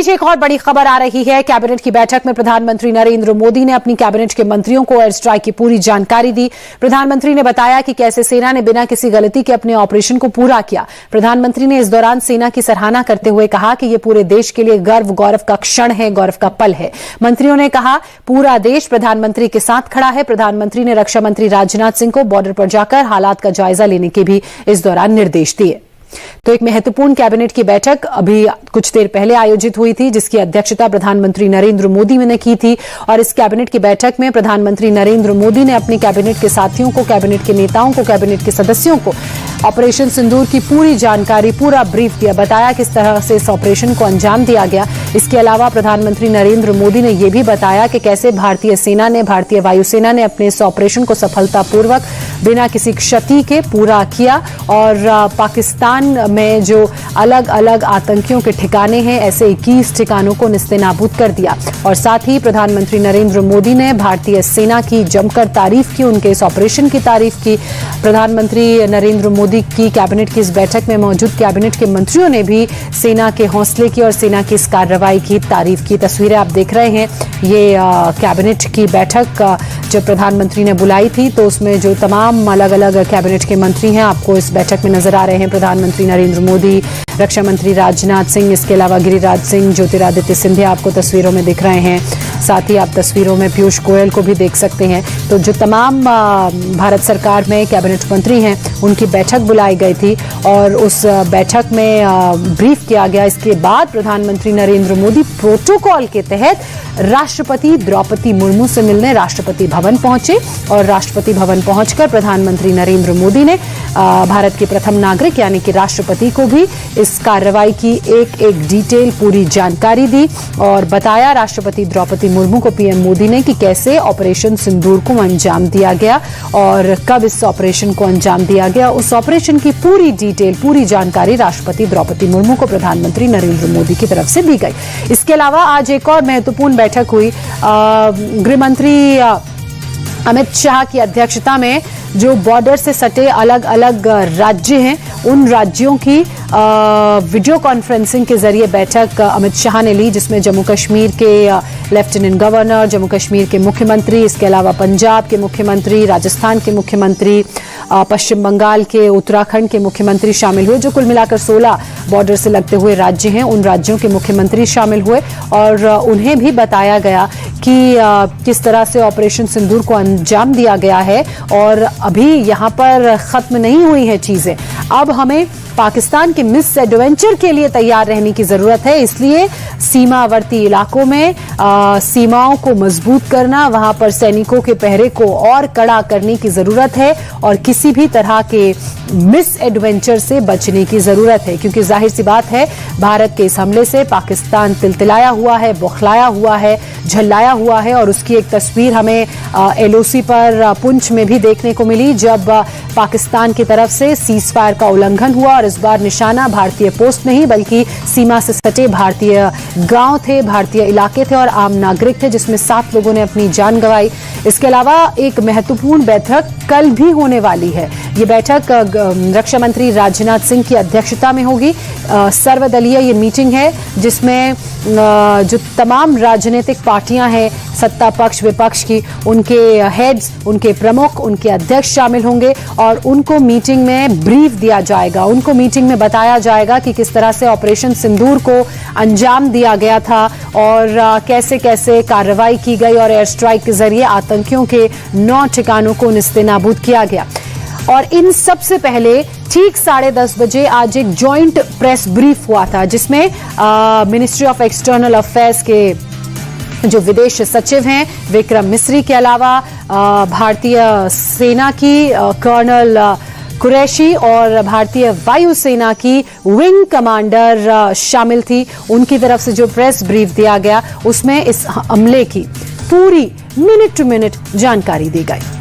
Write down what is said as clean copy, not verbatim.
बीच एक और बड़ी खबर आ रही है। कैबिनेट की बैठक में प्रधानमंत्री नरेंद्र मोदी ने अपनी कैबिनेट के मंत्रियों को एयर स्ट्राइक की पूरी जानकारी दी। प्रधानमंत्री ने बताया कि कैसे सेना ने बिना किसी गलती के अपने ऑपरेशन को पूरा किया। प्रधानमंत्री ने इस दौरान सेना की सराहना करते हुए कहा कि यह पूरे देश के लिए गर्व गौरव का क्षण है, गौरव का पल है। मंत्रियों ने कहा पूरा देश प्रधानमंत्री के साथ खड़ा है। प्रधानमंत्री ने रक्षा मंत्री राजनाथ सिंह को बॉर्डर पर जाकर हालात का जायजा लेने के भी इस दौरान निर्देश दिए। तो एक महत्वपूर्ण कैबिनेट की बैठक अभी कुछ देर पहले आयोजित हुई थी, जिसकी अध्यक्षता प्रधानमंत्री नरेंद्र मोदी ने की थी। और इस कैबिनेट की बैठक में प्रधानमंत्री नरेंद्र मोदी ने अपने कैबिनेट के साथियों को, कैबिनेट के नेताओं को, कैबिनेट के सदस्यों को ऑपरेशन सिंदूर की पूरी जानकारी, पूरा ब्रीफ दिया, बताया किस तरह से इस ऑपरेशन को अंजाम दिया गया। इसके अलावा प्रधानमंत्री नरेंद्र मोदी ने यह भी बताया कि कैसे भारतीय सेना ने, भारतीय वायुसेना ने अपने इस ऑपरेशन को सफलतापूर्वक बिना किसी क्षति के पूरा किया और पाकिस्तान में जो अलग अलग आतंकियों के ठिकाने हैं, ऐसे 21 ठिकानों को निस्तेनाबूद कर दिया। और साथ ही प्रधानमंत्री नरेंद्र मोदी ने भारतीय सेना की जमकर तारीफ की, उनके इस ऑपरेशन की तारीफ की। प्रधानमंत्री नरेंद्र मोदी की कैबिनेट की इस बैठक में मौजूद कैबिनेट के मंत्रियों ने भी सेना के हौसले की और सेना की इस कार्रवाई की तारीफ की। तस्वीरें आप देख रहे हैं, ये कैबिनेट की बैठक जब प्रधानमंत्री ने बुलाई थी तो उसमें जो तमाम अलग अलग कैबिनेट के मंत्री हैं आपको इस बैठक में नजर आ रहे हैं। प्रधानमंत्री नरेंद्र मोदी, रक्षा मंत्री राजनाथ सिंह, इसके अलावा गिरिराज सिंह, ज्योतिरादित्य सिंधिया आपको तस्वीरों में दिख रहे हैं। साथ ही आप तस्वीरों में पीयूष गोयल को भी देख सकते हैं। तो जो तमाम भारत सरकार में कैबिनेट मंत्री हैं उनकी बैठक बुलाई गई थी और उस बैठक में ब्रीफ किया गया। इसके बाद प्रधानमंत्री नरेंद्र मोदी प्रोटोकॉल के तहत राष्ट्रपति द्रौपदी मुर्मू से मिलने राष्ट्रपति भवन पहुंचे और राष्ट्रपति भवन पहुंचकर प्रधानमंत्री नरेंद्र मोदी ने भारत के प्रथम नागरिक यानी कि राष्ट्रपति को भी इस कार्रवाई की एक एक डिटेल पूरी जानकारी दी और बताया राष्ट्रपति द्रौपदी मुर्मू को पीएम मोदी ने कि कैसे ऑपरेशन सिंदूर को अंजाम दिया गया और कब इस ऑपरेशन को अंजाम दिया गया। उस ऑपरेशन की पूरी डिटेल, पूरी जानकारी राष्ट्रपति द्रौपदी मुर्मू को प्रधानमंत्री नरेंद्र मोदी की तरफ से दी गई। इसके अलावा आज एक और महत्वपूर्ण बैठक हुई। गृह मंत्री अमित शाह की अध्यक्षता में जो बॉर्डर से सटे अलग अलग राज्य हैं उन राज्यों की वीडियो कॉन्फ्रेंसिंग के जरिए बैठक अमित शाह ने ली, जिसमें जम्मू कश्मीर के लेफ्टिनेंट गवर्नर, जम्मू कश्मीर के मुख्यमंत्री, इसके अलावा पंजाब के मुख्यमंत्री, राजस्थान के मुख्यमंत्री, पश्चिम बंगाल के, उत्तराखंड के मुख्यमंत्री शामिल हुए। जो कुल मिलाकर 16 बॉर्डर से लगते हुए राज्य हैं उन राज्यों के मुख्यमंत्री शामिल हुए और उन्हें भी बताया गया कि किस तरह से ऑपरेशन सिंदूर को अंजाम दिया गया है और अभी यहां पर खत्म नहीं हुई है चीजें। अब हमें पाकिस्तान के मिस एडवेंचर के लिए तैयार रहने की जरूरत है। इसलिए सीमावर्ती इलाकों में सीमाओं को मजबूत करना, वहां पर सैनिकों के पहरे को और कड़ा करने की जरूरत है और किसी भी तरह के मिस एडवेंचर से बचने की जरूरत है, क्योंकि जाहिर सी बात है भारत के इस हमले से पाकिस्तान तिलतिलाया हुआ है, बौखलाया हुआ है, झल्लाया हुआ है। और उसकी एक तस्वीर हमें एलओसी पर पुंछ में भी देखने को मिली जब पाकिस्तान की तरफ से सीज फायर का उल्लंघन हुआ और इस बार निशाना भारतीय पोस्ट नहीं बल्कि सीमा से सटे भारतीय गांव थे, भारतीय इलाके थे और आम नागरिक थे, जिसमें 7 लोगों ने अपनी जान गंवाई। इसके अलावा एक महत्वपूर्ण बैठक कल भी होने वाली है। ये बैठक रक्षा मंत्री राजनाथ सिंह की अध्यक्षता में होगी। सर्वदलीय ये मीटिंग है जिसमें जो तमाम राजनीतिक पार्टियां हैं, सत्ता पक्ष विपक्ष की, उनके हेड्स, उनके प्रमुख, उनके अध्यक्ष शामिल होंगे और उनको मीटिंग में ब्रीफ दिया जाएगा। उनको मीटिंग में बताया जाएगा कि किस तरह से ऑपरेशन सिंदूर को अंजाम दिया गया था और कैसे कैसे कार्रवाई की गई और एयर स्ट्राइक के जरिए आतंकियों के 9 ठिकानों को निस्तेनाबूद किया गया। और इन सबसे पहले ठीक 10:30 बजे आज एक जॉइंट प्रेस ब्रीफ हुआ था जिसमें मिनिस्ट्री ऑफ एक्सटर्नल अफेयर्स के जो विदेश सचिव हैं विक्रम मिस्री के अलावा भारतीय सेना की कर्नल कुरैशी और भारतीय वायुसेना की विंग कमांडर शामिल थी। उनकी तरफ से जो प्रेस ब्रीफ दिया गया उसमें इस हमले की पूरी मिनट टू मिनट जानकारी दी गई।